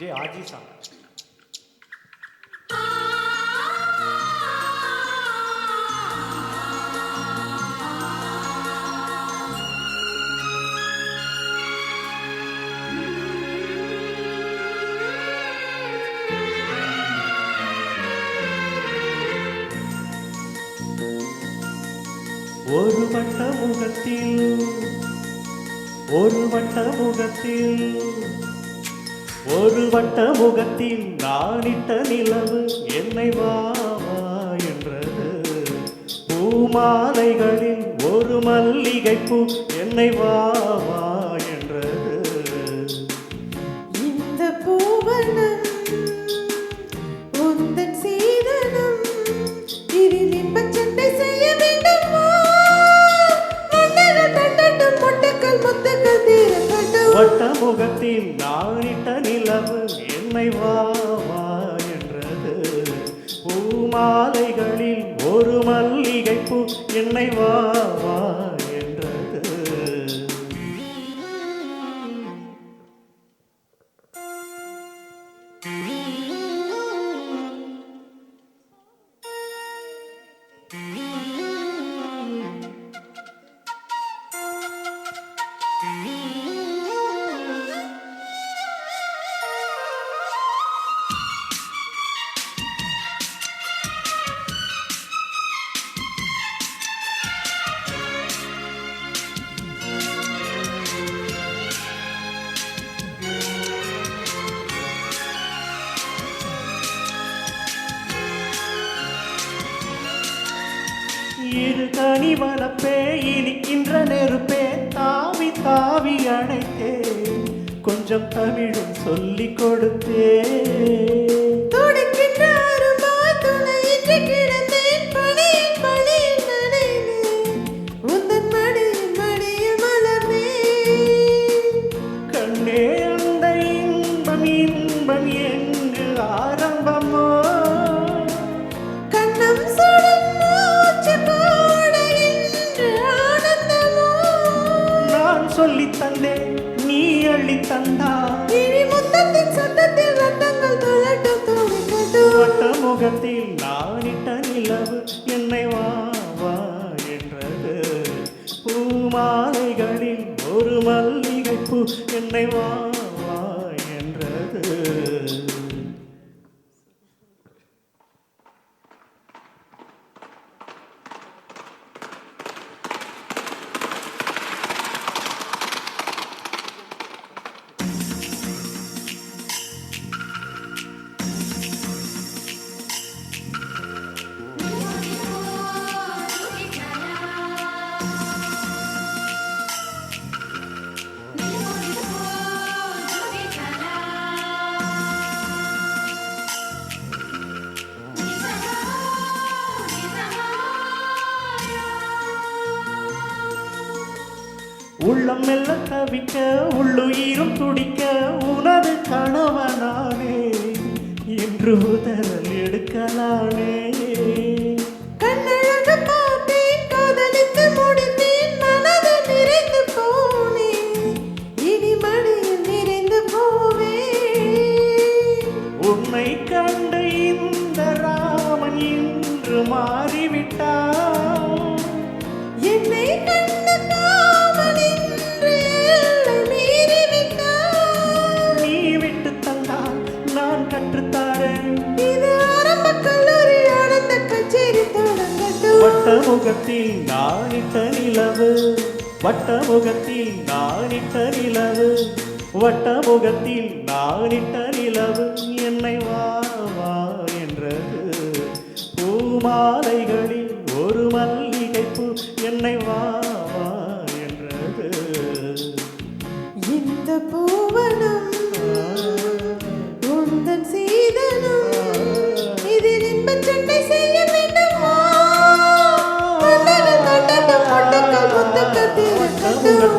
J ஆஜி song. ஒரு வட்ட முகத்தில் ஒரு வட்ட முகத்தில் ஒரு வட்ட முகத்தில் நானிட்ட நிலவு என்னை வா வா என்றது. பூமாலைகளில் ஒரு மல்லிகை பூ என்னை வா வா என்றது. இந்த பூவனம் உந்தன் சீதனம் இதில் இன்பச் சண்டை செய்ய வேண்டுமா? மன்னர்கள் தட்டட்டும் மொட்டுக்கள் முத்துக்கள் தீரக்கட்டும். வட்ட முகத்தில் நானிட்ட நிலவு என்னை வா வா என்றது. பூமாலைகளில் ஒரு மல்லிகை பூ என்னை வா வா என்றது. இரு கனி வளப்பே இனிக்கின்ற நெருப்பே தாவி தாவி அணைத்தே கொஞ்சம் தமிழும் சொல்லிக் கொடுத்தே. துடிக்கின்ற அரும்பாய் துணையின்றி கிடந்தேன் பனியில் பனியில் நனைந்தேன். உந்தன் மடியில் மடியில் மலர்ந்தேன். கண்ணே அந்த இன்பம் இன்பம் எங்கு ஆரம்பமோ? கண்ணம் சுடும் மூச்சு கூட இன்று ஆனந்தமோ? நான் சொல்லித் தந்தேன் நீ அள்ளித் தந்தா. கிழி முத்தத்தின் சத்தத்தில் ரத்தங்கள் துளட்டும் துளிக்கட்டும். வட்ட முகத்தில் நானிட்ட நிலவு என்னை வா வா என்றது. பூமாலைகளில் ஒரு மல்லிகை பூ என்னை வா வா என்றது. உள்ளம் மெல்ல தவிக்க உள்ளுயிரும் துடிக்க உனது கணவனானே இன்று உதறல் எடுக்கலானே. கண்ணழகு பார்த்தேன் காதலித்து முடித்தேன் மனது நிறைந்து போனேன். இனி மடியில் நிறைந்து போவேன். உன்னை கண்ட இந்த ராமன் இன்று மாறிவிட்டான். என்னை கண்ட காமன் இன்று எல்லை மீறிவிட்டான். நீ விட்டு தந்தால் நான் கற்றுத்தாரேன். இது ஆரம்ப கல்லூரி ஆனந்த கச்சேரி தொடங்கட்டும். வட்ட முகத்தில் நானிட்ட நிலவு வட்ட முகத்தில் நானிட்ட நிலவு வட்ட முகத்தில் நானிட்ட நிலவு என்னை வா வா என்றது. பூமாலைகளில் ஒரு மல்லிகை பூ என்னை வா வா என்றது. இந்த பூவனம் உந்தன் சீதனம் இதில் இன்பச் சண்டை செய்ய வேண்டுமா? மன்னர்கள் தட்டட்டும் மொட்டுக்கள் முத்துக்கள் தீரக்கட்டும்.